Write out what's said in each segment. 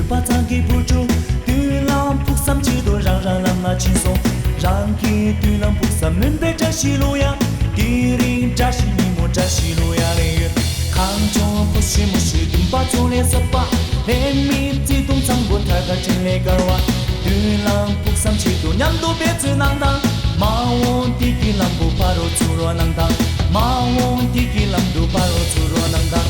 把咱给不住，对浪不三几多，让浪那轻松，让给对浪不三门别扎西路呀，地里扎西你莫扎西路呀嘞，看中不是不是，顶把做脸色吧，连米自动藏不太个进来个哇，对浪不三几多，娘都别自难当，马我地给浪不怕肉猪肉难当，马我地给浪都怕肉猪肉难当。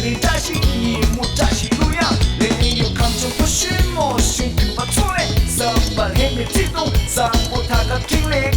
地扎西，你莫扎西路呀！连有看中不许莫许，对吧？错嘞，三八黑没激动，三不他个听嘞。